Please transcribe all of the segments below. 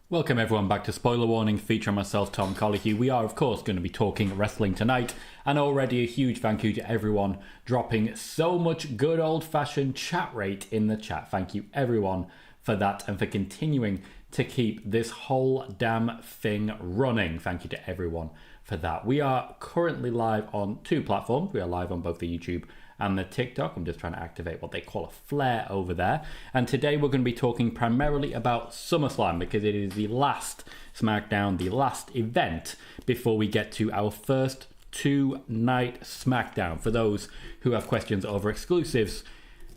Welcome everyone back to Spoiler Warning, featuring myself, Tom Colohue. We are of course going to be talking wrestling tonight, and already a huge thank you to everyone dropping so much good old-fashioned chat rate in the chat. Thank you everyone for that and for continuing to keep this whole damn thing running. Thank you to everyone for that. We are currently live on two platforms. We are live on both the YouTube and the TikTok. I'm just trying to activate what they call a flare over there. And today we're going to be talking primarily about Summerslam because it is the last Smackdown, the last event before we get to our first two-night Smackdown. For those who have questions over exclusives,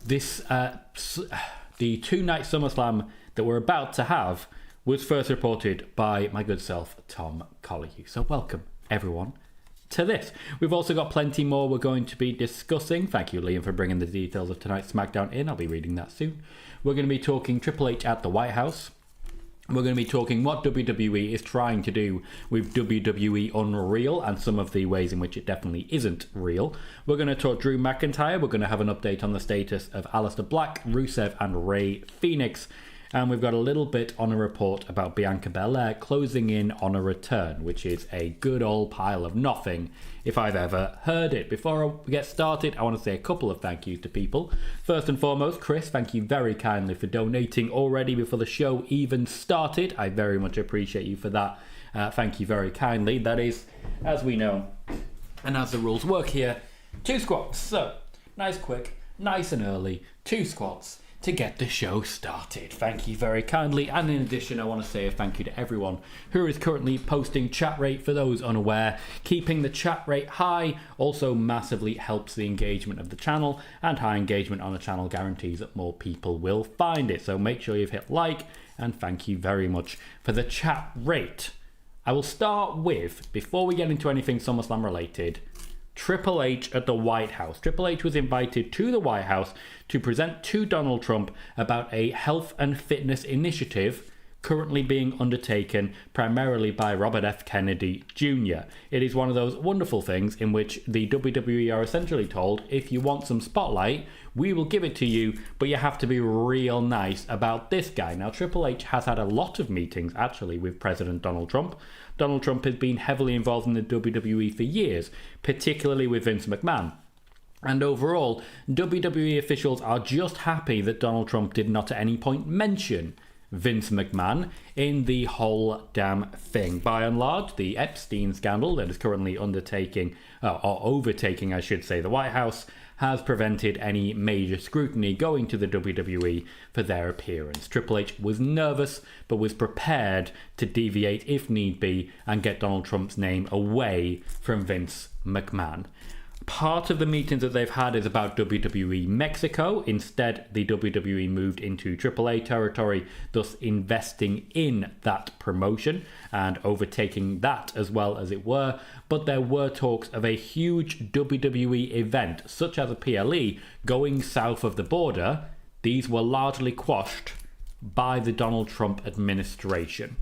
this the two-night Summerslam that we're about to have was first reported by my good self, Tom Colohue. So welcome, everyone, to this. We've also got plenty more we're going to be discussing. Thank you, Liam, for bringing the details of tonight's SmackDown in. I'll be reading that soon. We're going to be talking Triple H at the White House. We're going to be talking what WWE is trying to do with WWE Unreal and some of the ways in which it definitely isn't real. We're going to talk Drew McIntyre. We're going to have an update on the status of Aleister Black, Rusev and Rey Fenix. And we've got a little bit on a report about Bianca Belair closing in on a return, which is a good old pile of nothing if I've ever heard it. Before we get started, I want to say a couple of thank yous to people. First and foremost, Chris, thank you very kindly for donating already before the show even started. I very much appreciate you for that. Thank you very kindly. That is, as we know, and as the rules work here, 2 squats. So, nice quick, nice and early, 2 squats to get the show started. Thank you very kindly. And in addition, I want to say a thank you to everyone who is currently posting chat rate. For those unaware, keeping the chat rate high also massively helps the engagement of the channel, and high engagement on the channel guarantees that more people will find it. So make sure you've hit like, and thank you very much for the chat rate. I will start with, before we get into anything SummerSlam related, Triple H at the White House. Triple H was invited to the White House to present to Donald Trump about a health and fitness initiative currently being undertaken primarily by Robert F. Kennedy Jr. It is one of those wonderful things in which the WWE are essentially told, if you want some spotlight, we will give it to you, but you have to be real nice about this guy. Now, Triple H has had a lot of meetings, actually, with President Donald Trump. Donald Trump has been heavily involved in the WWE for years, particularly with Vince McMahon. And overall, WWE officials are just happy that Donald Trump did not at any point mention Vince McMahon in the whole damn thing. By and large, the Epstein scandal that is currently overtaking, I should say, the White House has prevented any major scrutiny going to the WWE for their appearance. Triple H was nervous, but was prepared to deviate if need be and get Donald Trump's name away from Vince McMahon. Part of the meetings that they've had is about WWE Mexico. Instead, the WWE moved into AAA territory, thus investing in that promotion and overtaking that as well, as it were. But there were talks of a huge WWE event, such as a PLE, going south of the border. These were largely quashed by the Donald Trump administration,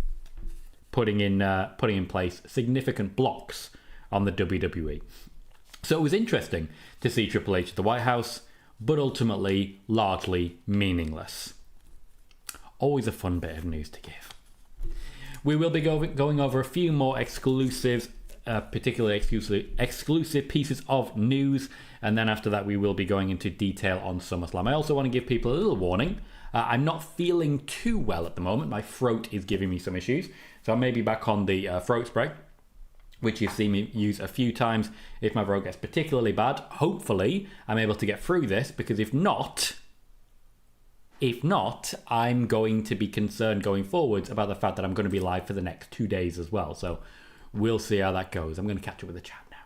putting in place significant blocks on the WWE. So it was interesting to see Triple H at the White House, but ultimately largely meaningless. Always a fun bit of news to give. We will be going over a few more exclusives, particularly exclusive pieces of news, and then after that we will be going into detail on SummerSlam. I also want to give people a little warning. I'm not feeling too well at the moment. My throat is giving me some issues, so I may be back on the throat spray, which you've seen me use a few times if my throat gets particularly bad. Hopefully, I'm able to get through this, because if not, I'm going to be concerned going forwards about the fact that I'm going to be live for the next 2 days as well. So we'll see how that goes. I'm going to catch up with the chat now.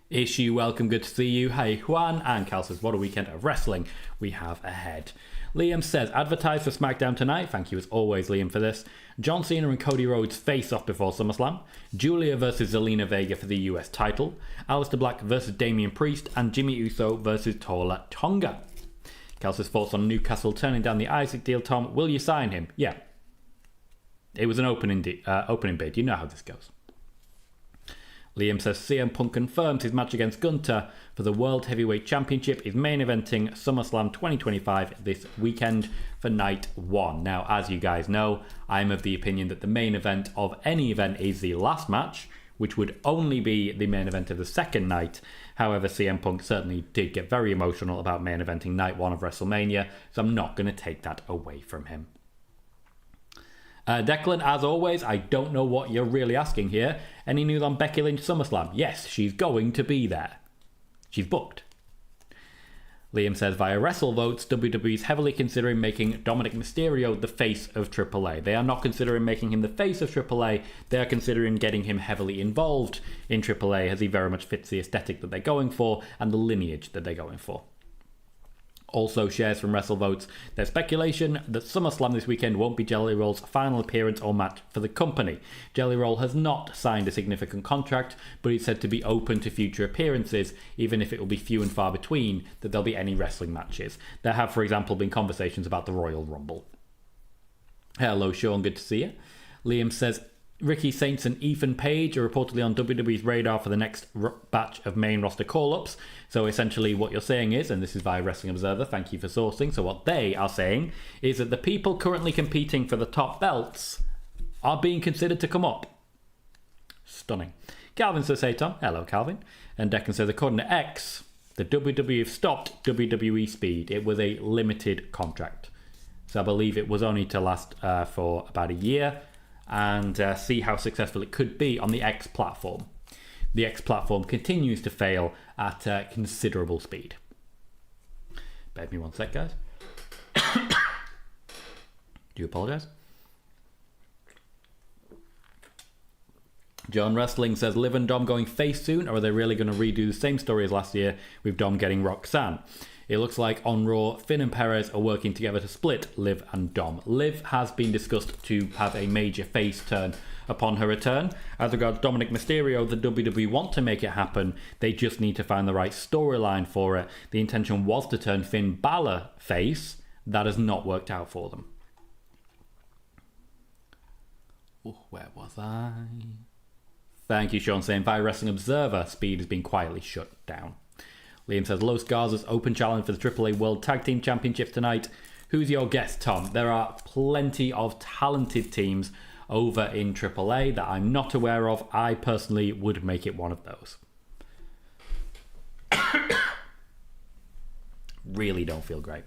Issue, welcome, good to see you. Hey, Juan, and Cal says, what a weekend of wrestling we have ahead. Liam says, advertise for SmackDown tonight. Thank you as always, Liam, for this. John Cena and Cody Rhodes face off before SummerSlam. Julia versus Zelina Vega for the US title. Aleister Black versus Damian Priest. And Jimmy Uso versus Tola Tonga. Cal says, thoughts on Newcastle turning down the Isaac deal, Tom. Will you sign him? Yeah. It was an opening bid. You know how this goes. Liam says CM Punk confirms his match against Gunter for the World Heavyweight Championship is main eventing SummerSlam 2025 this weekend for night 1. Now, as you guys know, I'm of the opinion that the main event of any event is the last match, which would only be the main event of the second night. However, CM Punk certainly did get very emotional about main eventing night 1 of WrestleMania, so I'm not going to take that away from him. Declan, as always, I don't know what you're really asking here. Any news on Becky Lynch SummerSlam? Yes, she's going to be there. She's booked. Liam says, via WrestleVotes, WWE is heavily considering making Dominic Mysterio the face of AAA. They are not considering making him the face of AAA. They are considering getting him heavily involved in AAA, as he very much fits the aesthetic that they're going for and the lineage that they're going for. Also shares from WrestleVotes, there's speculation that SummerSlam this weekend won't be Jelly Roll's final appearance or match for the company. Jelly Roll has not signed a significant contract, but he's said to be open to future appearances, even if it will be few and far between that there'll be any wrestling matches. There have, for example, been conversations about the Royal Rumble. Hello, Sean, good to see you. Liam says, Ricky Saints and Ethan Page are reportedly on WWE's radar for the next batch of main roster call-ups. So essentially what you're saying is, and this is via Wrestling Observer, thank you for sourcing, so what they are saying is that the people currently competing for the top belts are being considered to come up. Stunning. Calvin says, hey Tom. Hello, Calvin. And Declan says, according to X, the WWE have stopped WWE Speed. It was a limited contract. So I believe it was only to last for about a year, and see how successful it could be on the X platform. The X platform continues to fail at considerable speed. Bear with me one sec, guys. Do you apologise? John Wrestling says, Liv and Dom going face soon, or are they really going to redo the same story as last year with Dom getting Roxanne? It looks like on Raw, Finn and Perez are working together to split Liv and Dom. Liv has been discussed to have a major face turn upon her return. As regards Dominic Mysterio, the WWE want to make it happen. They just need to find the right storyline for it. The intention was to turn Finn Balor face. That has not worked out for them. Oh, where was I? Thank you, Sean, saying via Wrestling Observer, Speed has been quietly shut down. Liam says, Los Garza's open challenge for the AAA World Tag Team Championships tonight. Who's your guest, Tom? There are plenty of talented teams over in AAA that I'm not aware of. I personally would make it one of those. Really don't feel great.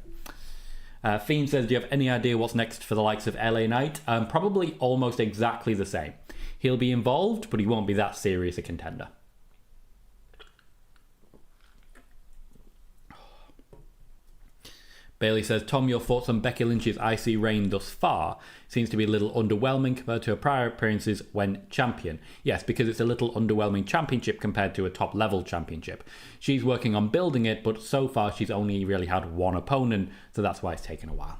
Fiend says, do you have any idea what's next for the likes of LA Knight? Probably almost exactly the same. He'll be involved, but he won't be that serious a contender. Bailey says, Tom, your thoughts on Becky Lynch's IC reign thus far? Seems to be a little underwhelming compared to her prior appearances when champion. Yes, because it's a little underwhelming championship compared to a top-level championship. She's working on building it, but so far she's only really had one opponent, so that's why it's taken a while.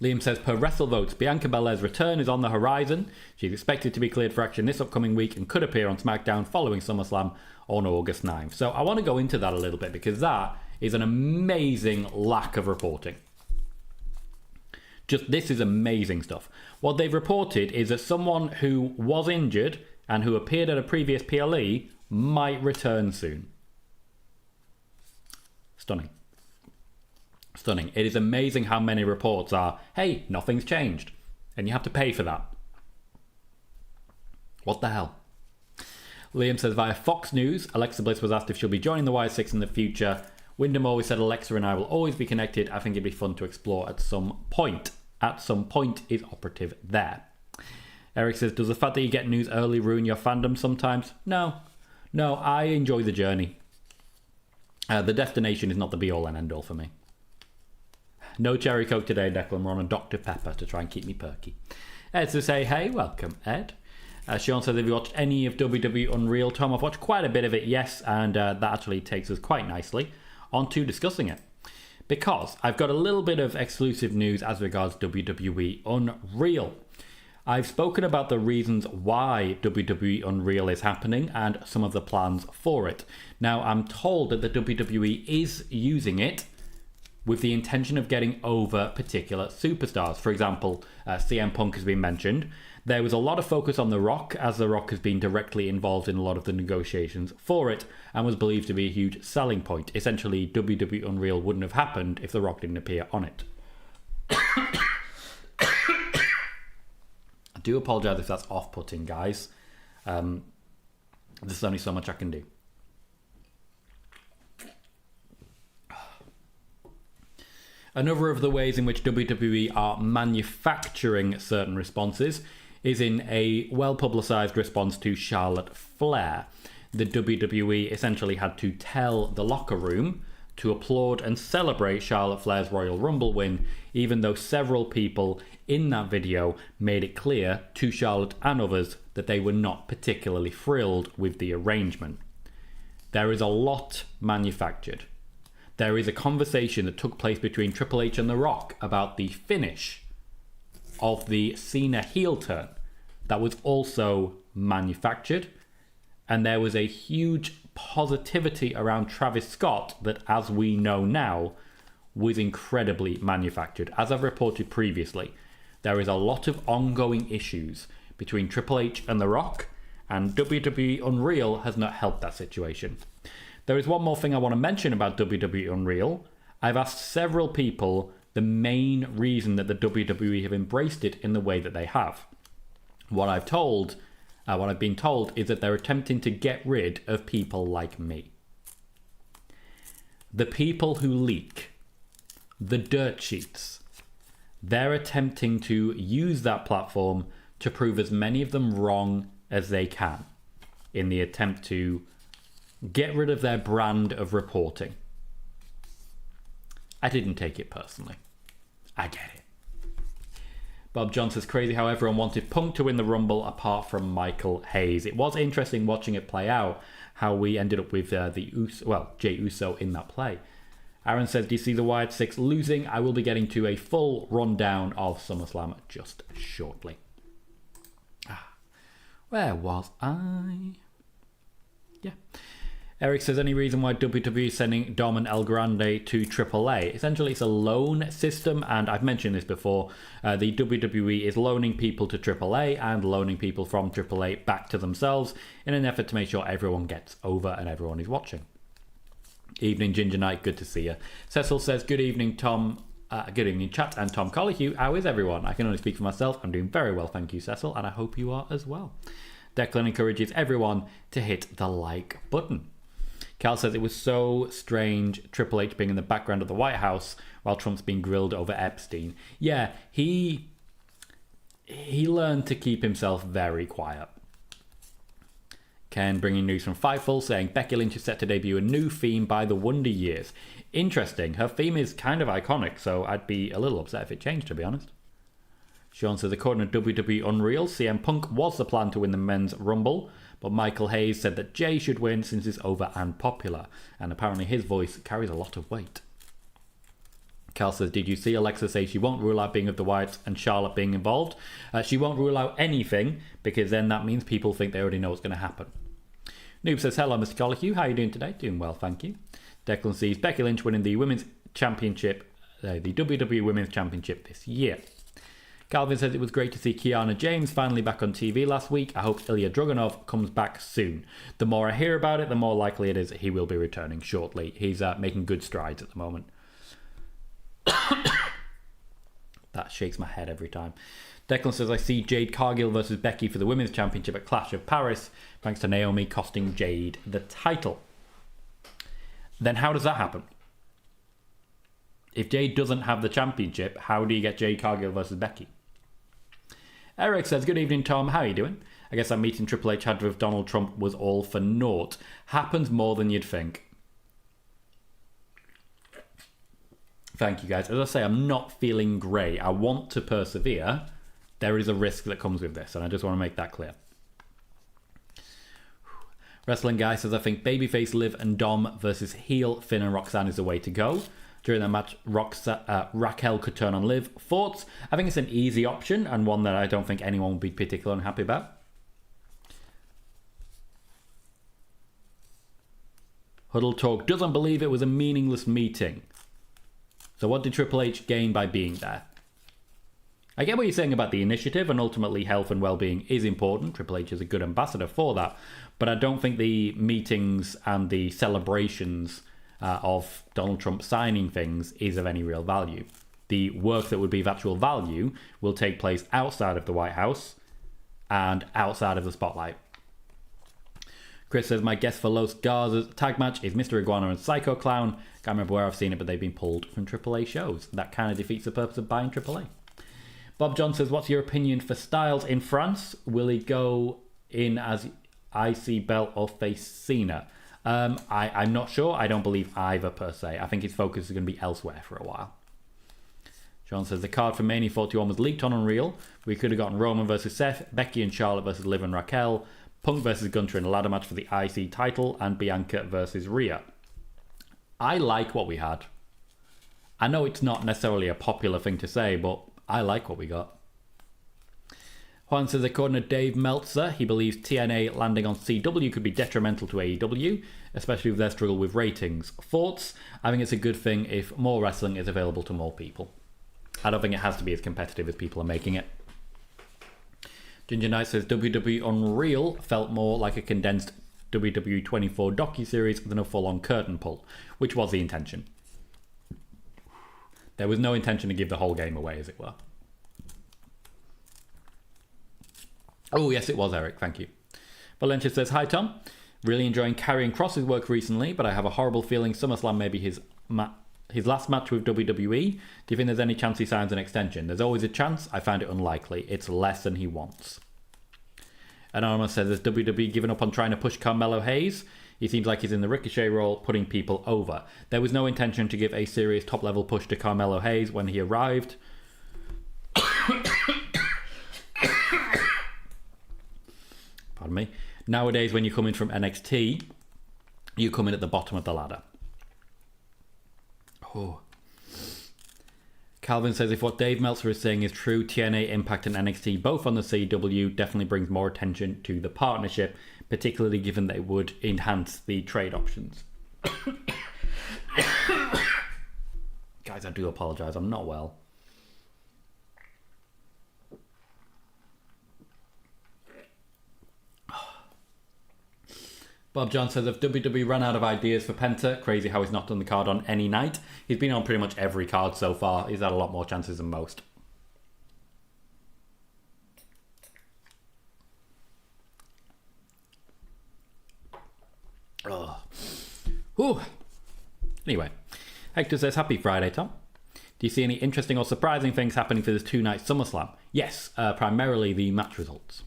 Liam says, per WrestleVotes, Bianca Belair's return is on the horizon. She's expected to be cleared for action this upcoming week and could appear on Smackdown following SummerSlam on August 9th. So I want to go into that a little bit because that is an amazing lack of reporting. This is amazing stuff. What they've reported is that someone who was injured and who appeared at a previous PLE might return soon. Stunning. It is amazing how many reports are, hey, nothing's changed. And you have to pay for that. What the hell? Liam says, via Fox News, Alexa Bliss was asked if she'll be joining the Y6 in the future. Wyndham always said Alexa and I will always be connected. I think it'd be fun to explore at some point. At some point is operative there. Eric says, does the fact that you get news early ruin your fandom sometimes? No, I enjoy the journey. The destination is not the be-all and end-all for me. No cherry coke today, Declan. We're on a Dr. Pepper to try and keep me perky. Ed to say, hey, welcome, Ed. Sean says, have you watched any of WWE Unreal, Tom? I've watched quite a bit of it, yes, and that actually takes us quite nicely onto discussing it. Because I've got a little bit of exclusive news as regards WWE Unreal. I've spoken about the reasons why WWE Unreal is happening and some of the plans for it. Now, I'm told that the WWE is using it with the intention of getting over particular superstars. For example, CM Punk has been mentioned. There was a lot of focus on The Rock, as The Rock has been directly involved in a lot of the negotiations for it and was believed to be a huge selling point. Essentially, WWE Unreal wouldn't have happened if The Rock didn't appear on it. I do apologise if that's off-putting, guys. There's only so much I can do. Another of the ways in which WWE are manufacturing certain responses is in a well-publicised response to Charlotte Flair. The WWE essentially had to tell the locker room to applaud and celebrate Charlotte Flair's Royal Rumble win, even though several people in that video made it clear to Charlotte and others that they were not particularly thrilled with the arrangement. There is a lot manufactured. There is a conversation that took place between Triple H and The Rock about the finish of the Cena heel turn that was also manufactured. And there was a huge positivity around Travis Scott that, as we know now, was incredibly manufactured. As I've reported previously, there is a lot of ongoing issues between Triple H and The Rock, and WWE Unreal has not helped that situation. There is one more thing I want to mention about WWE Unreal. I've asked several people the main reason that the WWE have embraced it in the way that they have. What I've been told is that they're attempting to get rid of people like me. The people who leak, the dirt sheets, they're attempting to use that platform to prove as many of them wrong as they can in the attempt to get rid of their brand of reporting. I didn't take it personally. I get it. Bob John says, crazy how everyone wanted Punk to win the Rumble apart from Michael Hayes. It was interesting watching it play out, how we ended up with Jey Uso in that play. Aaron says, do you see the Wyatt Six losing? I will be getting to a full rundown of SummerSlam just shortly. Where was I? Yeah. Eric says, any reason why WWE is sending Dom and El Grande to AAA? Essentially, it's a loan system, and I've mentioned this before. The WWE is loaning people to AAA and loaning people from AAA back to themselves in an effort to make sure everyone gets over and everyone is watching. Evening, Ginger Knight. Good to see you. Cecil says, good evening, Tom. Good evening, chat, and Tom Colohue. How is everyone? I can only speak for myself. I'm doing very well, thank you, Cecil, and I hope you are as well. Declan encourages everyone to hit the like button. Cal says it was so strange Triple H being in the background of the White House while Trump's being grilled over Epstein. Yeah, he learned to keep himself very quiet. Ken bringing news from Fightful saying Becky Lynch is set to debut a new theme by the Wonder Years. Interesting. Her theme is kind of iconic, so I'd be a little upset if it changed, to be honest. Sean says, according to WWE Unreal, CM Punk was the plan to win the men's Rumble, but Michael Hayes said that Jay should win since he's over and popular, and apparently his voice carries a lot of weight. Cal says, did you see Alexa say she won't rule out being of the Wyatts and Charlotte being involved? She won't rule out anything, because then that means people think they already know what's going to happen. Noob says, hello, Mr. Colohue. How are you doing today? Doing well, thank you. Declan sees Becky Lynch winning the Women's Championship, the WWE Women's Championship this year. Calvin says it was great to see Kiana James finally back on TV last week. I hope Ilya Dragunov comes back soon. The more I hear about it, the more likely it is that he will be returning shortly. He's making good strides at the moment. That shakes my head every time. Declan says, I see Jade Cargill versus Becky for the Women's Championship at Clash of Paris, thanks to Naomi costing Jade the title. Then how does that happen? If Jade doesn't have the championship, how do you get Jade Cargill versus Becky? Eric says, good evening, Tom. How are you doing? I guess that meeting Triple H had with Donald Trump was all for naught. Happens more than you'd think. Thank you, guys. As I say, I'm not feeling great. I want to persevere. There is a risk that comes with this, and I just want to make that clear. Wrestling Guy says, I think babyface Liv and Dom versus heel Finn and Roxanne is the way to go. During that match, Raquel could turn on Liv. Thoughts? I think it's an easy option and one that I don't think anyone would be particularly unhappy about. Huddle Talk doesn't believe it was a meaningless meeting. So what did Triple H gain by being there? I get what you're saying about the initiative, and ultimately health and well-being is important. Triple H is a good ambassador for that. But I don't think the meetings and the celebrations of Donald Trump signing things is of any real value. The work that would be of actual value will take place outside of the White House and outside of the spotlight. Chris says, my guess for Los Garza's tag match is Mr. Iguana and Psycho Clown. Can't remember where I've seen it, but they've been pulled from AAA shows. That kind of defeats the purpose of buying AAA. Bob John says, what's your opinion for Styles in France? Will he go in as IC belt or face Cena? I'm not sure. I don't believe either per se. I think his focus is going to be elsewhere for a while. John says, the card for Mania 41 was leaked on Unreal. We could have gotten Roman versus Seth, Becky and Charlotte versus Liv and Raquel, Punk versus Gunter in a ladder match for the IC title, and Bianca versus Rhea. I like what we had. I know it's not necessarily a popular thing to say, but I like what we got. Juan says, according to Dave Meltzer, he believes TNA landing on CW could be detrimental to AEW, especially with their struggle with ratings. Thoughts? I think it's a good thing if more wrestling is available to more people. I don't think it has to be as competitive as people are making it. Ginger Knight says, WWE Unreal felt more like a condensed WWE 24 docuseries than a full-on curtain pull, which was the intention. There was no intention to give the whole game away, as it were. Oh, yes, it was, Eric. Thank you. Valencia says, hi, Tom. Really enjoying Karrion Kross's work recently, but I have a horrible feeling SummerSlam may be his last match with WWE. Do you think there's any chance he signs an extension? There's always a chance. I find it unlikely. It's less than he wants. Anonymous says, has WWE given up on trying to push Carmelo Hayes? He seems like he's in the Ricochet role, putting people over. There was no intention to give a serious top-level push to Carmelo Hayes when he arrived. Pardon me. Nowadays, when you come in from NXT, you come in at the bottom of the ladder. Oh. Calvin says, if what Dave Meltzer is saying is true, TNA, Impact and NXT, both on the CW, definitely brings more attention to the partnership, particularly given that it would enhance the trade options. Guys, I do apologise. I'm not well. Bob John says, if WWE ran out of ideas for Penta, crazy how he's not done the card on any night. He's been on pretty much every card so far. He's had a lot more chances than most. Oh. Whew. Anyway, Hector says, happy Friday, Tom. Do you see any interesting or surprising things happening for this two-night SummerSlam? Yes, primarily the match results.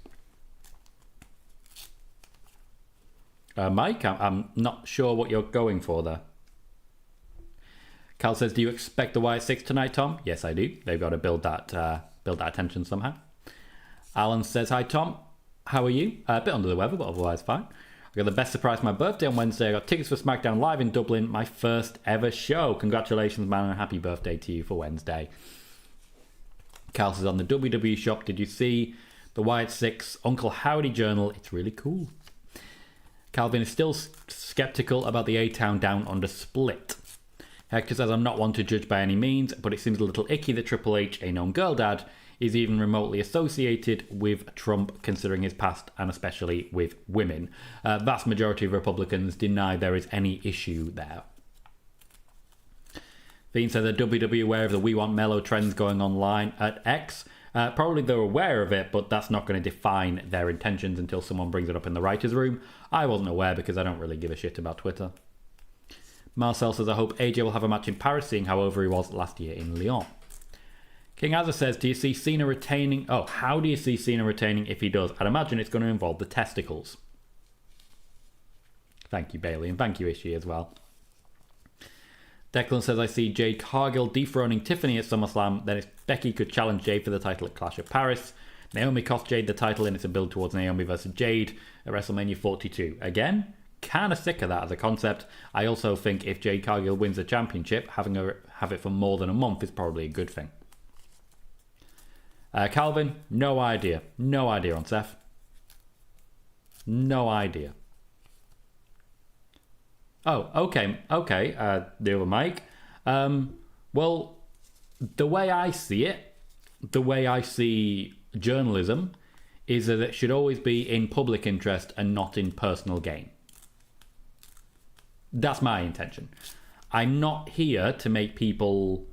Mike, I'm not sure what you're going for there. Cal says, do you expect the Wyatt Six tonight, Tom? Yes, I do. They've got to build that attention somehow. Alan says, hi, Tom. How are you? A bit under the weather, but otherwise fine. I got the best surprise for my birthday on Wednesday. I got tickets for Smackdown live in Dublin, my first ever show. Congratulations, man, and happy birthday to you for Wednesday. Cal says, on the WWE shop, did you see the Wyatt Six Uncle Howdy journal? It's really cool. Calvin is still skeptical about the A-Town Down Under split. Hector says, I'm not one to judge by any means, but it seems a little icky that Triple H, a known girl dad, is even remotely associated with Trump, considering his past and especially with women. Vast majority of Republicans deny there is any issue there. Fiend says, are WWE aware of the We Want Mellow trends going online at X? Probably they're aware of it, but that's not going to define their intentions until someone brings it up in the writer's room. I wasn't aware because I don't really give a shit about Twitter. Marcel says, I hope AJ will have a match in Paris, seeing how over he was last year in Lyon. King Azza says, do you see Cena retaining... Oh, how do you see Cena retaining if he does? I'd imagine it's going to involve the testicles. Thank you, Bailey, and thank you, Ishii, as well. Declan says, I see Jade Cargill dethroning Tiffany at SummerSlam. Then it's Becky could challenge Jade for the title at Clash of Paris. Naomi cost Jade the title and it's a build towards Naomi versus Jade at WrestleMania 42. Again, kind of sick of that as a concept. I also think if Jade Cargill wins the championship, having her have it for more than a month is probably a good thing. Calvin, no idea. No idea on Seth. No idea. Oh, okay. The other Mike. Well, the way I see it, the way I see journalism, is that it should always be in public interest and not in personal gain. That's my intention. I'm not here to make people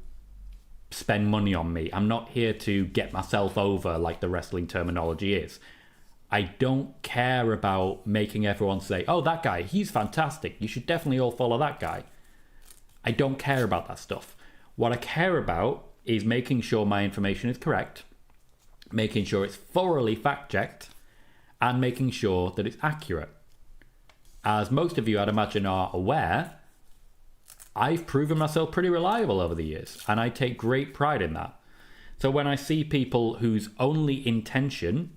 spend money on me. I'm not here to get myself over like the wrestling terminology is. I don't care about making everyone say, oh, that guy, he's fantastic. You should definitely all follow that guy. I don't care about that stuff. What I care about is making sure my information is correct, making sure it's thoroughly fact-checked, and making sure that it's accurate. As most of you, I'd imagine, are aware, I've proven myself pretty reliable over the years, and I take great pride in that. So when I see people whose only intention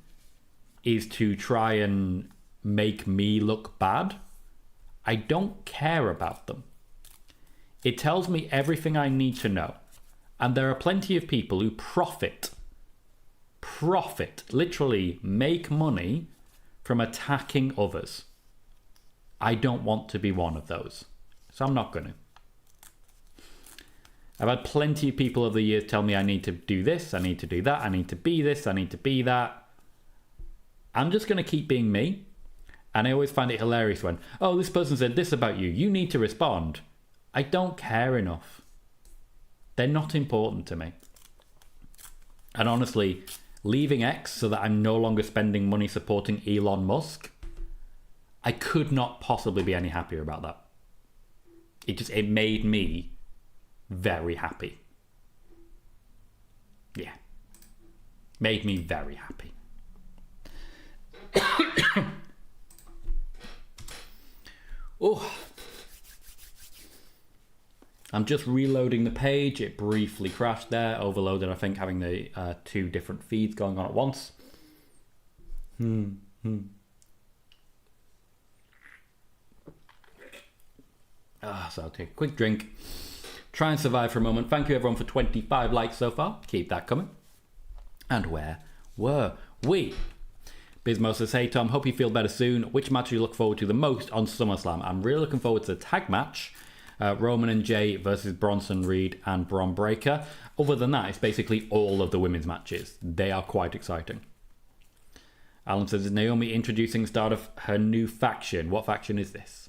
is to try and make me look bad, I don't care about them. It tells me everything I need to know. And there are plenty of people who profit, literally make money from attacking others. I don't want to be one of those. So I'm not going to. I've had plenty of people over the years tell me I need to do this, I need to do that, I need to be this, I need to be that. I'm just going to keep being me. And I always find it hilarious when, oh, this person said this about you, you need to respond. I don't care enough. They're not important to me. And honestly, leaving X so that I'm no longer spending money supporting Elon Musk, I could not possibly be any happier about that. It made me very happy. Yeah. Made me very happy. Oh. I'm just reloading the page. It briefly crashed there, overloaded, I think, having the two different feeds going on at once. So I'll take a quick drink. Try and survive for a moment. Thank you everyone for 25 likes so far. Keep that coming. And where were we? Bismo says, hey Tom, hope you feel better soon. Which match do you look forward to the most on SummerSlam? I'm really looking forward to the tag match. Roman and Jay versus Bronson Reed and Bron Breakker. Other than that, it's basically all of the women's matches. They are quite exciting. Alan says, is Naomi introducing the start of her new faction? What faction is this?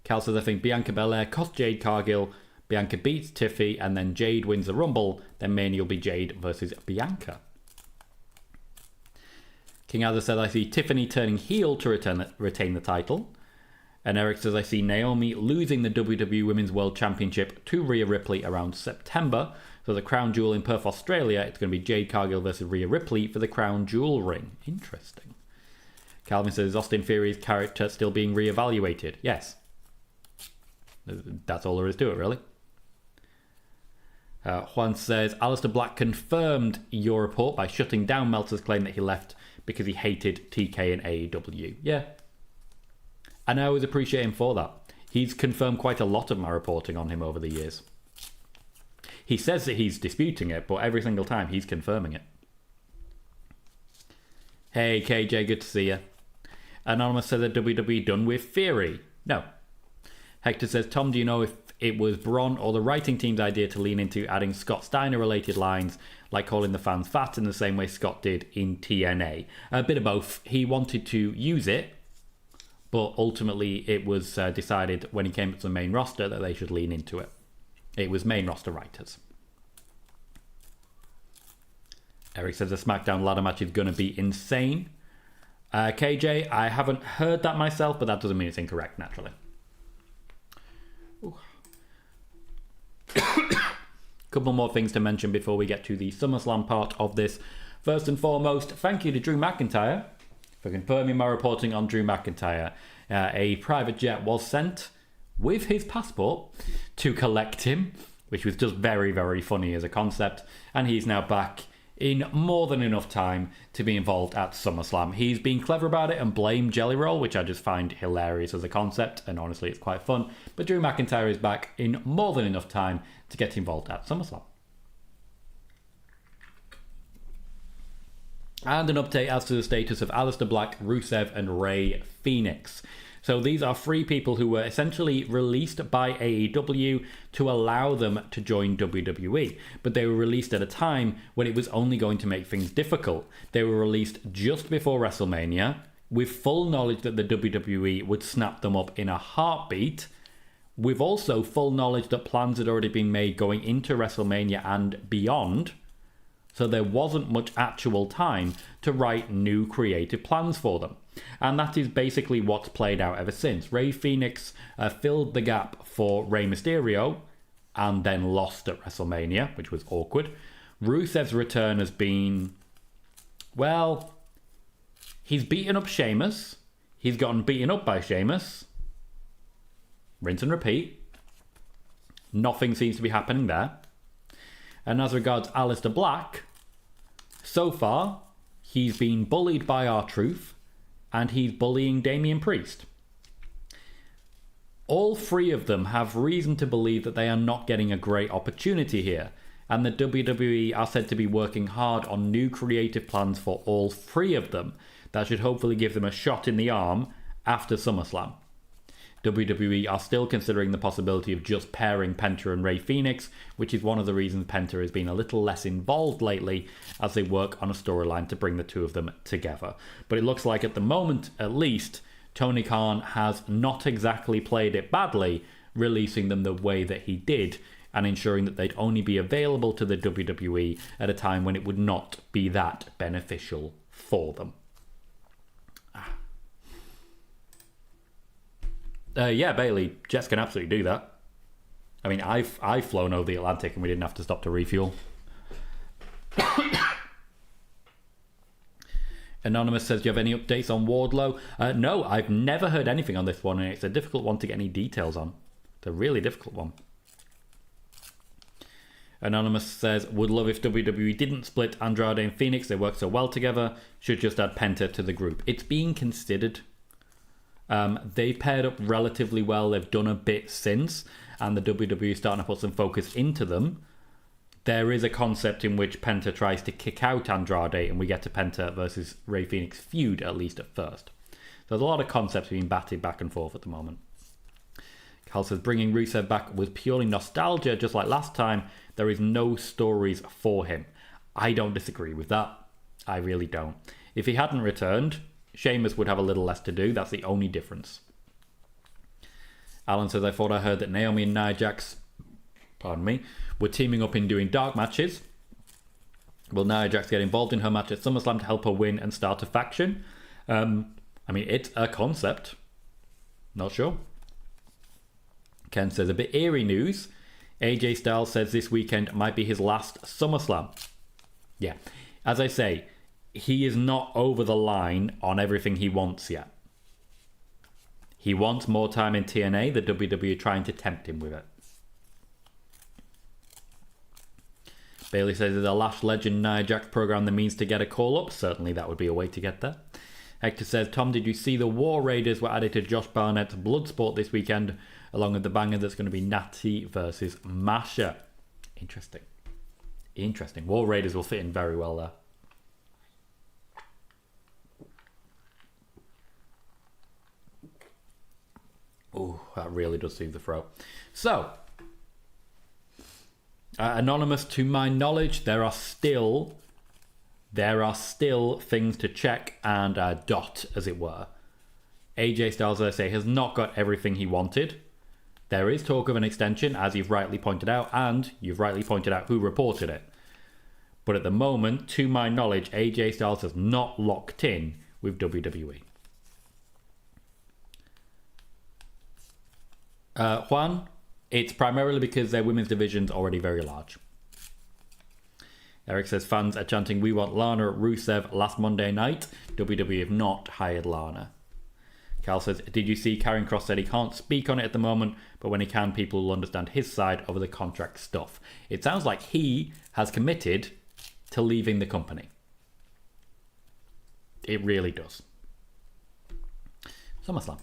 Cal says, I think Bianca Belair cost Jade Cargill. Bianca beats Tiffy and then Jade wins the Rumble. Then Mania will be Jade versus Bianca. King Adder said, I see Tiffany turning heel to retain the title. And Eric says, I see Naomi losing the WWE Women's World Championship to Rhea Ripley around September. So the crown jewel in Perth, Australia, it's going to be Jade Cargill versus Rhea Ripley for the crown jewel ring. Interesting. Calvin says, is Austin Theory's character still being reevaluated? Yes. That's all there is to it, really. Juan says, Aleister Black confirmed your report by shutting down Meltzer's claim that he left because he hated TK and AEW. Yeah. And I always appreciate him for that. He's confirmed quite a lot of my reporting on him over the years. He says that he's disputing it, but every single time he's confirming it. Hey KJ, good to see you. Anonymous says that WWE done with Theory. No. Hector says, Tom, do you know if it was Bron or the writing team's idea to lean into adding Scott Steiner related lines, like calling the fans fat in the same way Scott did in TNA? A bit of both. He wanted to use it, but ultimately it was decided when he came up to the main roster that they should lean into it. It was main roster writers. Eric says the SmackDown ladder match is going to be insane. KJ, I haven't heard that myself, but that doesn't mean it's incorrect, naturally. Couple more things to mention before we get to the SummerSlam part of this. First and foremost, thank you to Drew McIntyre for confirming my reporting on Drew McIntyre. A private jet was sent with his passport to collect him, which was just very, very funny as a concept. And he's now back in more than enough time to be involved at SummerSlam. He's been clever about it and blamed Jelly Roll, which I just find hilarious as a concept, and honestly it's quite fun. But Drew McIntyre is back in more than enough time to get involved at SummerSlam. And an update as to the status of Aleister Black, Rusev and Rey Fenix. So these are 3 people who were essentially released by AEW to allow them to join WWE. But they were released at a time when it was only going to make things difficult. They were released just before WrestleMania, with full knowledge that the WWE would snap them up in a heartbeat, with also full knowledge that plans had already been made going into WrestleMania and beyond. So there wasn't much actual time to write new creative plans for them. And that is basically what's played out ever since. Rey Fenix filled the gap for Rey Mysterio and then lost at WrestleMania, which was awkward. Rusev's return has been, well, he's beaten up Sheamus. He's gotten beaten up by Sheamus. Rinse and repeat. Nothing seems to be happening there. And as regards Aleister Black, so far, he's been bullied by R-Truth, and he's bullying Damian Priest. All 3 of them have reason to believe that they are not getting a great opportunity here, and the WWE are said to be working hard on new creative plans for all 3 of them that should hopefully give them a shot in the arm after SummerSlam. WWE are still considering the possibility of just pairing Penta and Rey Fenix, which is one of the reasons Penta has been a little less involved lately as they work on a storyline to bring the 2 of them together. But it looks like at the moment, at least, Tony Khan has not exactly played it badly, releasing them the way that he did and ensuring that they'd only be available to the WWE at a time when it would not be that beneficial for them. Yeah, Bailey, jets can absolutely do that. I mean, I've flown over the Atlantic and we didn't have to stop to refuel. Anonymous says, do you have any updates on Wardlow? No, I've never heard anything on this one, and it's a difficult one to get any details on. It's a really difficult one. Anonymous says, would love if WWE didn't split Andrade and Phoenix. They work so well together. Should just add Penta to the group. It's being considered. They've paired up relatively well. They've done a bit since, and the WWE is starting to put some focus into them. There is a concept in which Penta tries to kick out Andrade, and we get to Penta versus Rey Fenix feud, at least at first. So there's a lot of concepts being batted back and forth at the moment. Cal says, bringing Rusev back was purely nostalgia, just like last time. There is no stories for him. I don't disagree with that. I really don't. If he hadn't returned, Sheamus would have a little less to do. That's the only difference. Alan says, I thought I heard that Naomi and Nia Jax, were teaming up in doing dark matches. Will Nia Jax get involved in her match at SummerSlam to help her win and start a faction? It's a concept. Not sure. Ken says, a bit eerie news. AJ Styles says this weekend might be his last SummerSlam. Yeah, as I say, he is not over the line on everything he wants yet. He wants more time in TNA. The WWE are trying to tempt him with it. Bailey says, is a Lash Legend Nia Jax program the means to get a call-up? Certainly that would be a way to get there. Hector says, Tom, did you see the War Raiders were added to Josh Barnett's Bloodsport this weekend, along with the banger that's going to be Natty versus Masha? Interesting. War Raiders will fit in very well there. Oh, that really does soothe the throat. So, Anonymous, to my knowledge, there are still things to check and dot, as it were. AJ Styles, as I say, has not got everything he wanted. There is talk of an extension, as you've rightly pointed out, and you've rightly pointed out who reported it. But at the moment, to my knowledge, AJ Styles is not locked in with WWE. Juan, it's primarily because their women's division's already very large. Eric says, fans are chanting, we want Lana at Rusev last Monday night. WWE have not hired Lana. Cal says, did you see Karrion Kross said he can't speak on it at the moment, but when he can, people will understand his side over the contract stuff. It sounds like he has committed to leaving the company. It really does. SummerSlam.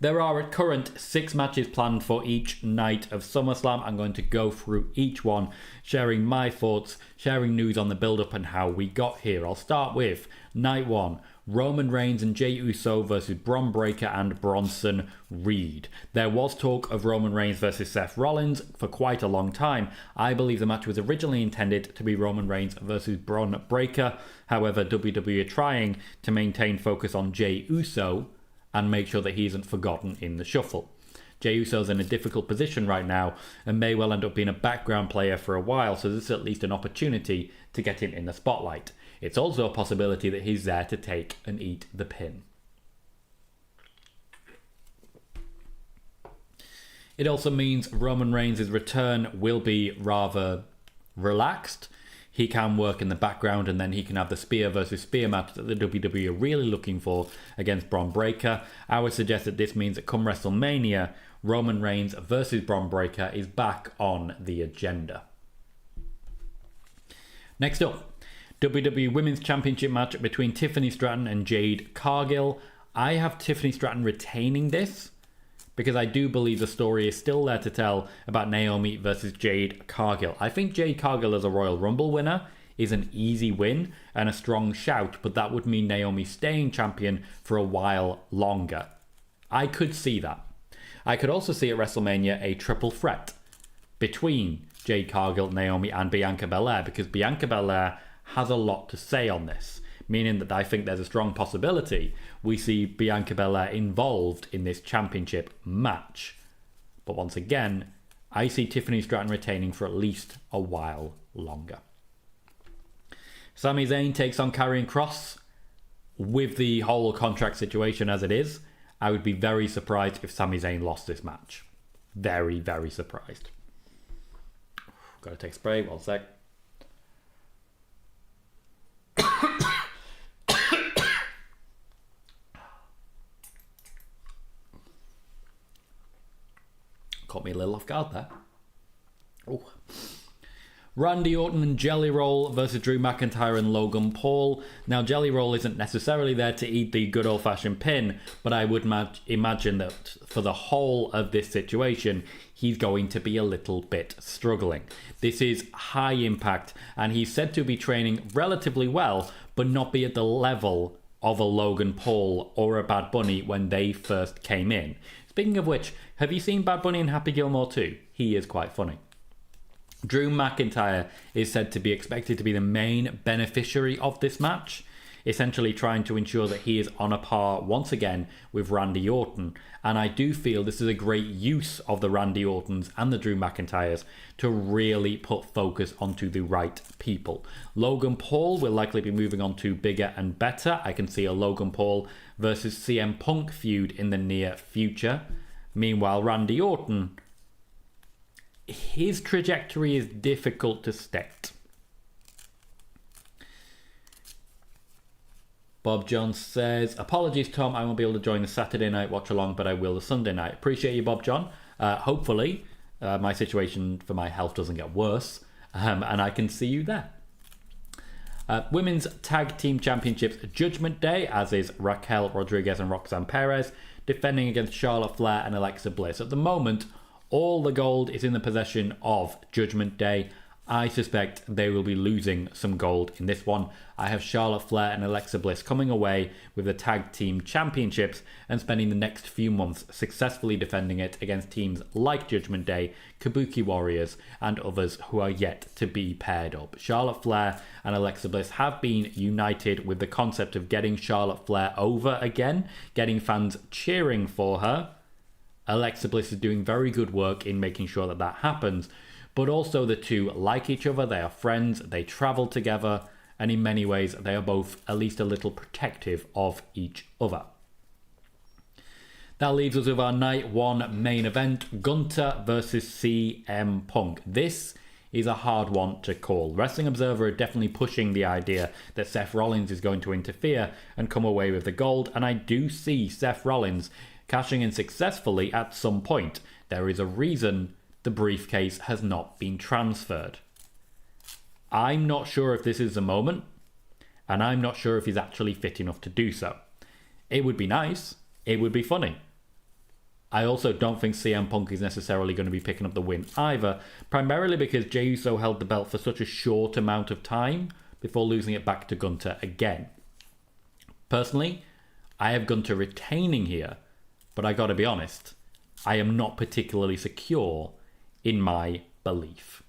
There are at current 6 matches planned for each night of SummerSlam. I'm going to go through each one, sharing my thoughts, sharing news on the build-up and how we got here. I'll start with Night 1, Roman Reigns and Jey Uso versus Bron Breakker and Bronson Reed. There was talk of Roman Reigns versus Seth Rollins for quite a long time. I believe the match was originally intended to be Roman Reigns versus Bron Breakker. However, WWE are trying to maintain focus on Jey Uso and make sure that he isn't forgotten in the shuffle. Jey Uso's in a difficult position right now and may well end up being a background player for a while, so this is at least an opportunity to get him in the spotlight. It's also a possibility that he's there to take and eat the pin. It also means Roman Reigns' return will be rather relaxed. He can work in the background and then he can have the spear versus spear match that the WWE are really looking for against Bron Breakker. I would suggest that this means that come WrestleMania, Roman Reigns versus Bron Breakker is back on the agenda. Next up, WWE Women's Championship match between Tiffany Stratton and Jade Cargill. I have Tiffany Stratton retaining this because I do believe the story is still there to tell about Naomi versus Jade Cargill. I think Jade Cargill as a Royal Rumble winner is an easy win and a strong shout, but that would mean Naomi staying champion for a while longer. I could see that. I could also see at WrestleMania a triple threat between Jade Cargill, Naomi and Bianca Belair, because Bianca Belair has a lot to say on this, meaning that I think there's a strong possibility we see Bianca Belair involved in this championship match. But once again, I see Tiffany Stratton retaining for at least a while longer. Sami Zayn takes on Karrion Kross. With the whole contract situation as it is, I would be very surprised if Sami Zayn lost this match. Very, very surprised. Gotta take a spray, 1 sec. Caught me a little off guard there. Oh. Randy Orton and Jelly Roll versus Drew McIntyre and Logan Paul. Now, Jelly Roll isn't necessarily there to eat the good old-fashioned pin, but I would imagine that for the whole of this situation, he's going to be a little bit struggling. This is high impact, and he's said to be training relatively well, but not be at the level of a Logan Paul or a Bad Bunny when they first came in. Speaking of which, have you seen Bad Bunny and Happy Gilmore 2? He is quite funny. Drew McIntyre is said to be expected to be the main beneficiary of this match, essentially trying to ensure that he is on a par once again with Randy Orton. And I do feel this is a great use of the Randy Ortons and the Drew McIntyres to really put focus onto the right people. Logan Paul will likely be moving on to bigger and better. I can see a Logan Paul versus CM Punk feud in the near future. Meanwhile, Randy Orton, his trajectory is difficult to state. Bob John says, apologies Tom, I won't be able to join the Saturday night watch along, but I will the Sunday night. Appreciate you, Bob John. Hopefully my situation for my health doesn't get worse, and I can see you there. Women's Tag Team Championships Judgment Day, as is Raquel Rodriguez and Roxanne Perez, defending against Charlotte Flair and Alexa Bliss. At the moment, all the gold is in the possession of Judgment Day. I suspect they will be losing some gold in this one. I have Charlotte Flair and Alexa Bliss coming away with the Tag Team Championships and spending the next few months successfully defending it against teams like Judgment Day, Kabuki Warriors, and others who are yet to be paired up. Charlotte Flair and Alexa Bliss have been united with the concept of getting Charlotte Flair over again, getting fans cheering for her. Alexa Bliss is doing very good work in making sure that that happens. But also the two like each other, they are friends, they travel together, and in many ways they are both at least a little protective of each other. That leaves us with our night one main event, Gunther versus CM Punk. This is a hard one to call. Wrestling Observer are definitely pushing the idea that Seth Rollins is going to interfere and come away with the gold, and I do see Seth Rollins cashing in successfully at some point. There is a reason the briefcase has not been transferred. I'm not sure if this is the moment, and I'm not sure if he's actually fit enough to do so. It would be nice. It would be funny. I also don't think CM Punk is necessarily going to be picking up the win either, primarily because Jey Uso held the belt for such a short amount of time before losing it back to Gunther again. Personally, I have Gunter retaining here, but I gotta be honest, I am not particularly secure in my belief.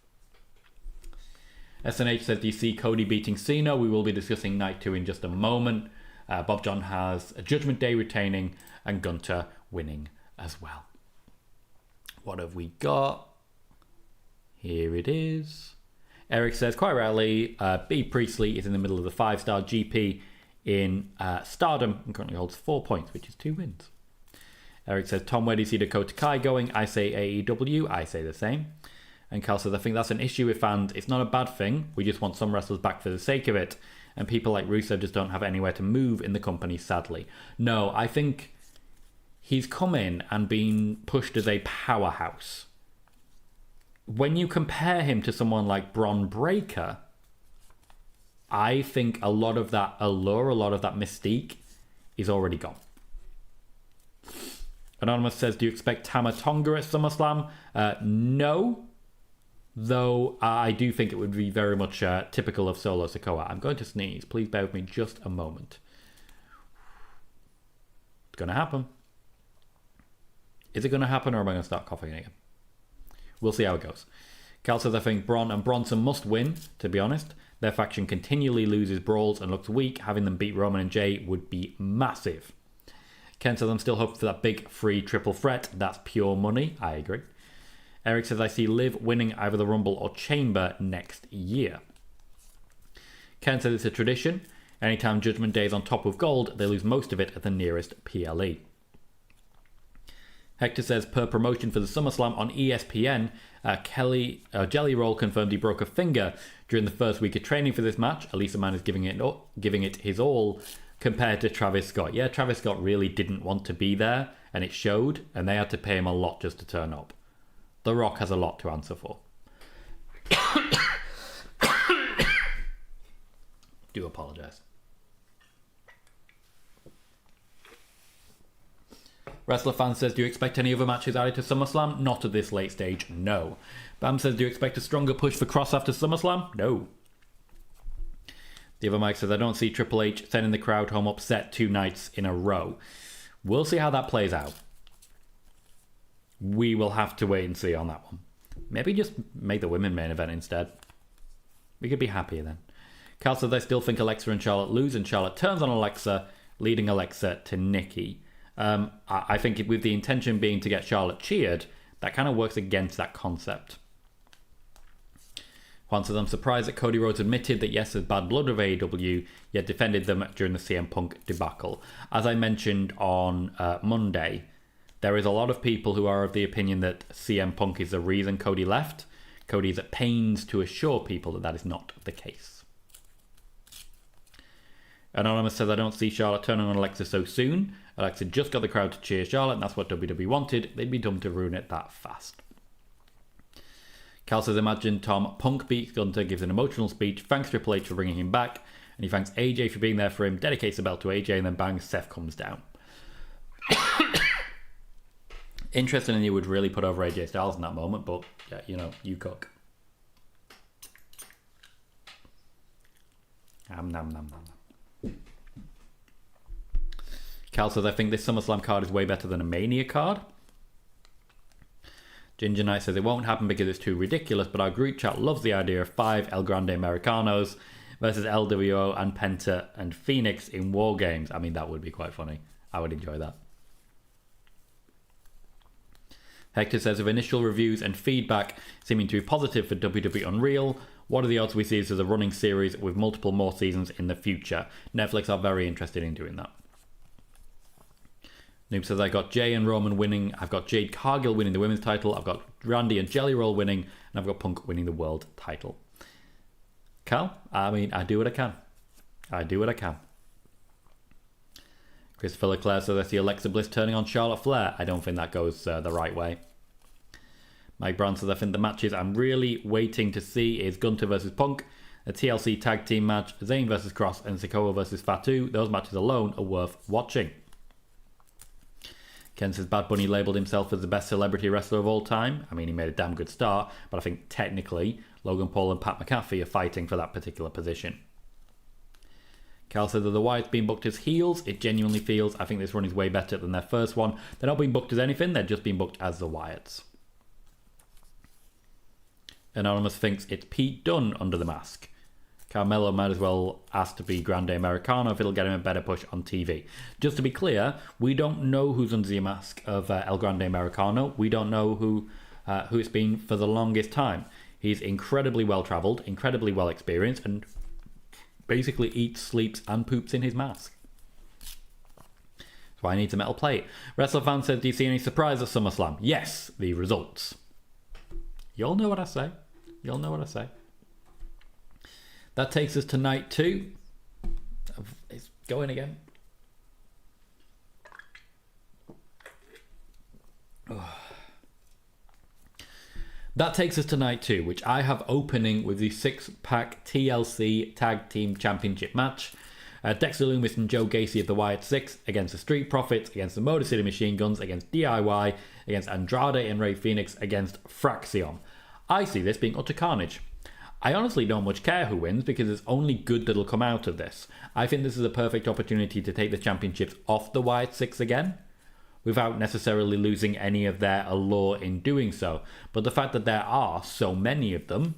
SNH says, do you see Cody beating Cena? We will be discussing night 2 in just a moment. Bob John has a Judgment Day retaining and Gunter winning as well. What have we got? Here it is. Eric says, quite rarely, B. Priestley is in the middle of the 5-star GP in Stardom and currently holds 4 points, which is 2 wins. Eric says, Tom, where do you see Dakota Kai going? I say AEW. I say the same. And Cal says, I think that's an issue with fans. It's not a bad thing. We just want some wrestlers back for the sake of it. And people like Rusev just don't have anywhere to move in the company, sadly. No, I think he's come in and been pushed as a powerhouse. When you compare him to someone like Bron Breakker, I think a lot of that allure, a lot of that mystique is already gone. Anonymous says, do you expect Tama Tonga at SummerSlam? No. Though I do think it would be very much typical of Solo Sikoa. I'm going to sneeze. Please bear with me just a moment. It's going to happen. Is it going to happen or am I going to start coughing again? We'll see how it goes. Cal says, I think Braun and Bronson must win, to be honest. Their faction continually loses brawls and looks weak. Having them beat Roman and Jay would be massive. Ken says, I'm still hoping for that big free triple threat. That's pure money. I agree. Eric says, I see Liv winning either the Rumble or Chamber next year. Ken says it's a tradition. Anytime Judgment Day is on top of gold, they lose most of it at the nearest PLE. Hector says, per promotion for the SummerSlam on ESPN, Jelly Roll confirmed he broke a finger during the first week of training for this match. Elisa Man is giving it his all compared to Travis Scott. Yeah, Travis Scott really didn't want to be there, and it showed, and they had to pay him a lot just to turn up. The Rock has a lot to answer for. Do apologise. Wrestler Fan says, do you expect any other matches added to SummerSlam? Not at this late stage, no. Bam says, do you expect a stronger push for Cross after SummerSlam? No. The other Mike says, I don't see Triple H sending the crowd home upset 2 nights in a row. We'll see how that plays out. We will have to wait and see on that one. Maybe just make the women main event instead. We could be happier then. Cal says, I still think Alexa and Charlotte lose and Charlotte turns on Alexa, leading Alexa to Nikki. I think with the intention being to get Charlotte cheered, that kind of works against that concept. Juan says, I'm surprised that Cody Rhodes admitted that yes, there's bad blood of AEW, yet defended them during the CM Punk debacle. As I mentioned on Monday, there is a lot of people who are of the opinion that CM Punk is the reason Cody left. Cody is at pains to assure people that that is not the case. Anonymous says, I don't see Charlotte turning on Alexa so soon. Alexa just got the crowd to cheer Charlotte, and that's what WWE wanted. They'd be dumb to ruin it that fast. Cal says, imagine Tom Punk beats Gunter, gives an emotional speech, thanks Triple H for bringing him back, and he thanks AJ for being there for him, dedicates the belt to AJ, and then bang, Seth comes down. Interesting, and you would really put over AJ Styles in that moment, but yeah, you know, you cook. Nom nom nom nom. Cal says, I think this SummerSlam card is way better than a Mania card. Ginger Knight says, it won't happen because it's too ridiculous, but our group chat loves the idea of 5 El Grande Americanos versus LWO and Penta and Phoenix in War Games. I mean, that would be quite funny. I would enjoy that. Hector says, with initial reviews and feedback seeming to be positive for WWE Unreal, what are the odds we see this as a running series with multiple more seasons in the future? Netflix are very interested in doing that. Noob says, I got Jay and Roman winning. I've got Jade Cargill winning the women's title. I've got Randy and Jelly Roll winning. And I've got Punk winning the world title. Cal, I mean, I do what I can. I do what I can. Christopher Leclerc says, I see Alexa Bliss turning on Charlotte Flair. I don't think that goes the right way. Mike Brown says, I think the matches I'm really waiting to see is Gunter versus Punk, a TLC tag team match, Zayn versus Cross, and Sikoa versus Fatu. Those matches alone are worth watching. Ken says, Bad Bunny labelled himself as the best celebrity wrestler of all time. I mean, he made a damn good start, but I think technically Logan Paul and Pat McAfee are fighting for that particular position. Cal said that the Wyatts being booked as heels, it genuinely feels. I think this run is way better than their first one. They're not being booked as anything, they're just being booked as the Wyatts. Anonymous thinks it's Pete Dunne under the mask. Carmelo might as well ask to be Grande Americano if it'll get him a better push on TV. Just to be clear, we don't know who's under the mask of El Grande Americano. We don't know who it's been for the longest time. He's incredibly well-travelled, incredibly well-experienced, and basically eats, sleeps, and poops in his mask. That's why I need a metal plate. Wrestler fan says, do you see any surprise at SummerSlam? Yes, the results. You'll know what I say. You'll know what I say. That takes us to night 2. It's going again. Oh. That takes us to night 2, which I have opening with the 6-pack TLC Tag Team Championship match. Dexter Lumis and Joe Gacy of the Wyatt 6 against the Street Profits, against the Motor City Machine Guns, against DIY, against Andrade and Rey Fenix, against Fraxion. I see this being utter carnage. I honestly don't much care who wins because it's only good that'll come out of this. I think this is a perfect opportunity to take the championships off the Wyatt 6 again, without necessarily losing any of their allure in doing so. But the fact that there are so many of them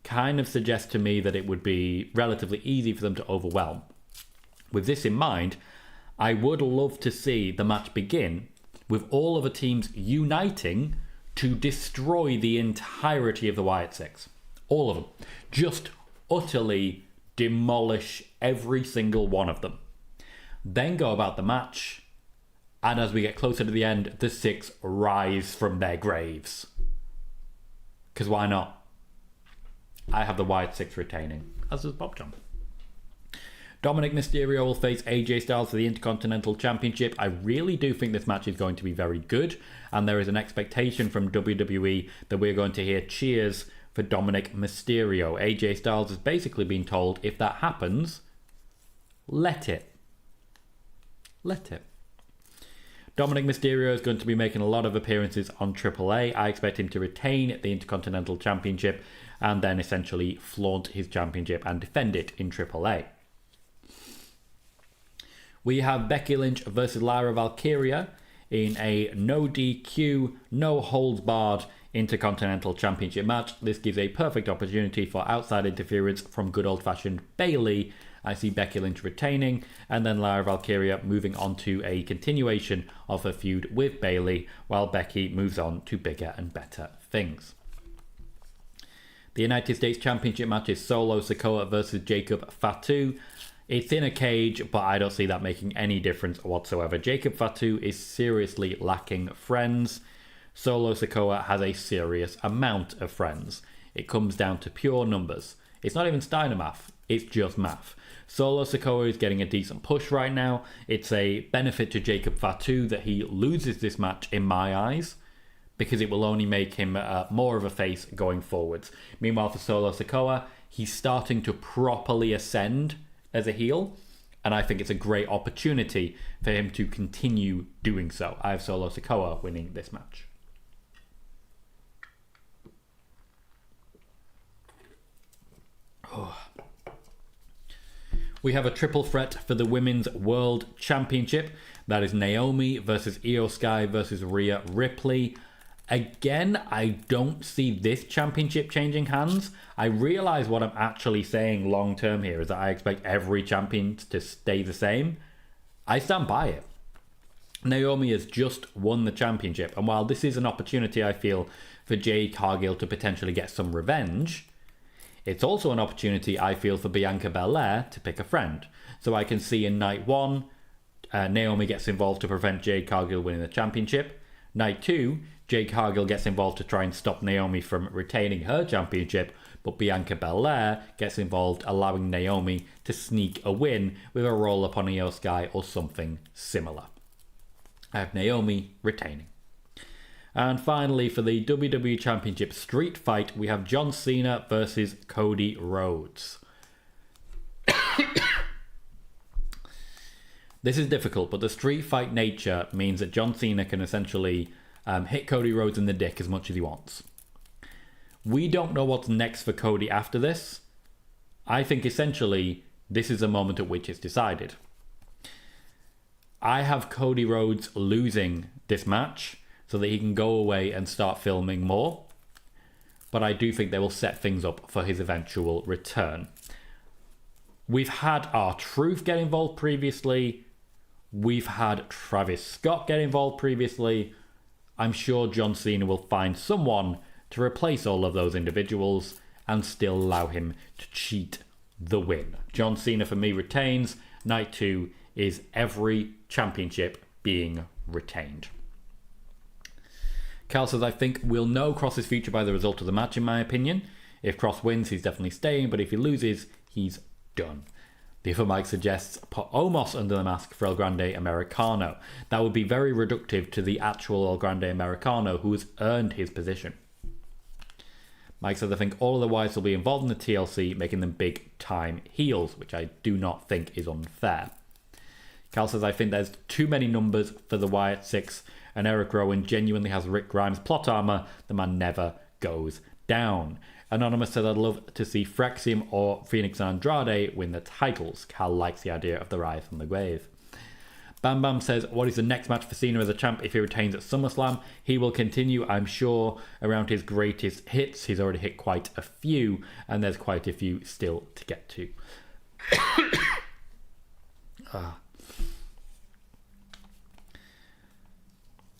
kind of suggests to me that it would be relatively easy for them to overwhelm. With this in mind, I would love to see the match begin with all of the teams uniting to destroy the entirety of the Wyatt 6. All of them. Just utterly demolish every single one of them. Then go about the match, and as we get closer to the end, the 6 rise from their graves. Because why not? I have the Wyatt 6 retaining, as does Bob John. Dominic Mysterio will face AJ Styles for the Intercontinental Championship. I really do think this match is going to be very good, and there is an expectation from WWE that we're going to hear cheers for Dominic Mysterio. AJ Styles has basically been told, if that happens, let it. Let it. Dominic Mysterio is going to be making a lot of appearances on AAA. I expect him to retain the Intercontinental Championship and then essentially flaunt his championship and defend it in AAA. We have Becky Lynch versus Lyra Valkyria in a no DQ, no holds barred Intercontinental Championship match. This gives a perfect opportunity for outside interference from good old-fashioned Bayley. I see Becky Lynch retaining, and then Lyra Valkyria moving on to a continuation of her feud with Bayley, while Becky moves on to bigger and better things. The United States Championship match is Solo Sikoa versus Jacob Fatu. It's in a cage, but I don't see that making any difference whatsoever. Jacob Fatu is seriously lacking friends. Solo Sikoa has a serious amount of friends. It comes down to pure numbers. It's not even Steiner math, it's just math. Solo Sikoa is getting a decent push right now. It's a benefit to Jacob Fatu that he loses this match in my eyes, because it will only make him more of a face going forwards. Meanwhile, for Solo Sikoa, he's starting to properly ascend as a heel, and I think it's a great opportunity for him to continue doing so. I have Solo Sikoa winning this match. Oh. We have a triple threat for the Women's World Championship. That is Naomi versus Io Sky versus Rhea Ripley. Again, I don't see this championship changing hands. I realise what I'm actually saying long term here is that I expect every champion to stay the same. I stand by it. Naomi has just won the championship, and while this is an opportunity, I feel, for Jade Cargill to potentially get some revenge, it's also an opportunity, I feel, for Bianca Belair to pick a friend. So I can see in night 1, Naomi gets involved to prevent Jade Cargill winning the championship. Night 2, Jade Cargill gets involved to try and stop Naomi from retaining her championship, but Bianca Belair gets involved, allowing Naomi to sneak a win with a roll up on Io Sky or something similar. I have Naomi retaining. And finally, for the WWE Championship Street Fight, we have John Cena versus Cody Rhodes. This is difficult, but the street fight nature means that John Cena can essentially hit Cody Rhodes in the dick as much as he wants. We don't know what's next for Cody after this. I think essentially This is the moment at which it's decided. I have Cody Rhodes losing this match so that he can go away and start filming more. But I do think they will set things up for his eventual return. We've had R-Truth get involved previously. We've had Travis Scott get involved previously. I'm sure John Cena will find someone to replace all of those individuals and still allow him to cheat the win. John Cena for me retains. Night 2 is every championship being retained. Cal says, I think we'll know Cross's future by the result of the match, in my opinion. If Cross wins, he's definitely staying, but if he loses, he's done. The other Mike suggests put Omos under the mask for El Grande Americano. That would be very reductive to the actual El Grande Americano who has earned his position. Mike says, I think all of the Wyatts will be involved in the TLC, making them big time heels, which I do not think is unfair. Cal says, I think there's too many numbers for the Wyatt 6, and Eric Rowan genuinely has Rick Grimes' plot armor. The man never goes down. Anonymous said, I'd love to see Frexium or Phoenix and Andrade win the titles. Cal likes the idea of the rise from the grave. Bam Bam says, what is the next match for Cena as a champ if he retains at SummerSlam? He will continue, I'm sure, around his greatest hits. He's already hit quite a few, and there's quite a few still to get to.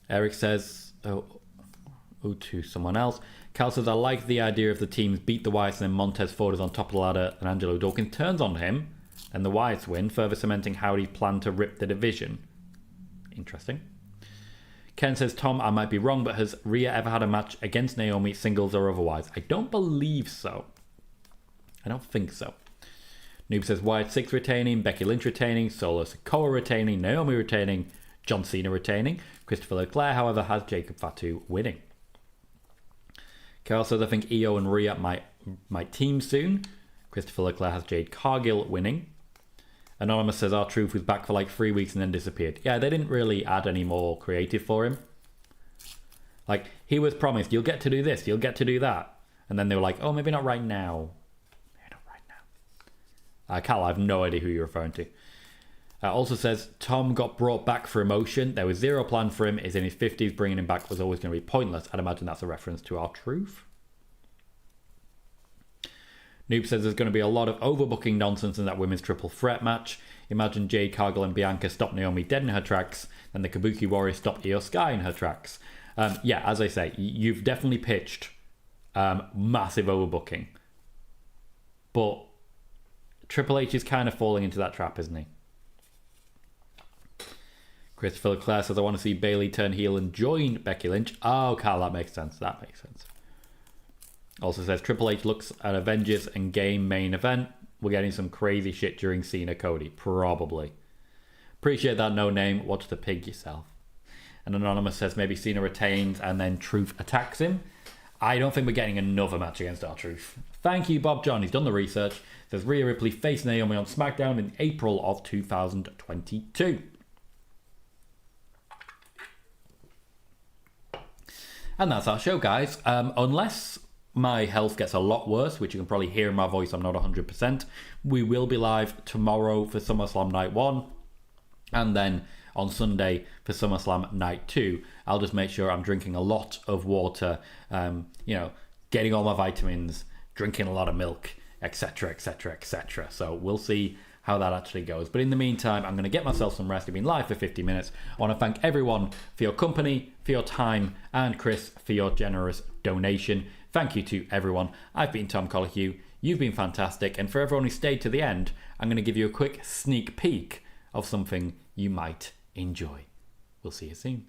Eric says, to someone else. Cal says, I like the idea of the teams beat the Wyatts and then Montez Ford is on top of the ladder and Angelo Dawkins turns on him and the Wyatts win, further cementing how he planned to rip the division. Interesting. Ken says, Tom, I might be wrong, but has Rhea ever had a match against Naomi, singles or otherwise? I don't believe so. I don't think so. Noob says, Wyatt 6 retaining, Becky Lynch retaining, Solo Sikoa retaining, Naomi retaining, John Cena retaining. Christopher Leclerc, however, has Jacob Fatu winning. Carl says, I think Io and Rhea might team soon. Christopher Leclerc has Jade Cargill winning. Anonymous says, R-Truth was back for like 3 weeks and then disappeared. Yeah, they didn't really add any more creative for him. Like, he was promised, you'll get to do this, you'll get to do that. And then they were like, oh, maybe not right now. Maybe not right now. Cal, I have no idea who you're referring to. Also says, Tom got brought back for emotion. There was zero plan for him. He's in his 50s. Bringing him back was always going to be pointless. I'd imagine that's a reference to R-Truth. Noob says there's going to be a lot of overbooking nonsense in that women's triple threat match. Imagine Jade Cargill and Bianca stop Naomi dead in her tracks, and the Kabuki Warriors stop Io Sky in her tracks. Yeah, as I say, you've definitely pitched massive overbooking. But Triple H is kind of falling into that trap, isn't he? Christopher Leclerc says, I want to see Bayley turn heel and join Becky Lynch. Oh, Carl, that makes sense. That makes sense. Also says, Triple H looks at Avengers and Game main event. We're getting some crazy shit during Cena Cody. Probably. Appreciate that, no name. Watch the pig yourself. And Anonymous says, maybe Cena retains and then Truth attacks him. I don't think we're getting another match against R-Truth. Thank you, Bob John. He's done the research. Says, Rhea Ripley faced Naomi on Smackdown in April of 2022. And that's our show, guys. Unless my health gets a lot worse, which you can probably hear in my voice, I'm not 100%. We will be live tomorrow for SummerSlam Night 1. And then on Sunday for SummerSlam Night 2. I'll just make sure I'm drinking a lot of water, getting all my vitamins, drinking a lot of milk, etc, etc, etc. So we'll see how that actually goes. But in the meantime, I'm going to get myself some rest. I've been live for 50 minutes. I want to thank everyone for your company, for your time, and Chris for your generous donation. Thank you to everyone. I've been Tom Colohue. You've been fantastic. And for everyone who stayed to the end, I'm going to give you a quick sneak peek of something you might enjoy. We'll see you soon.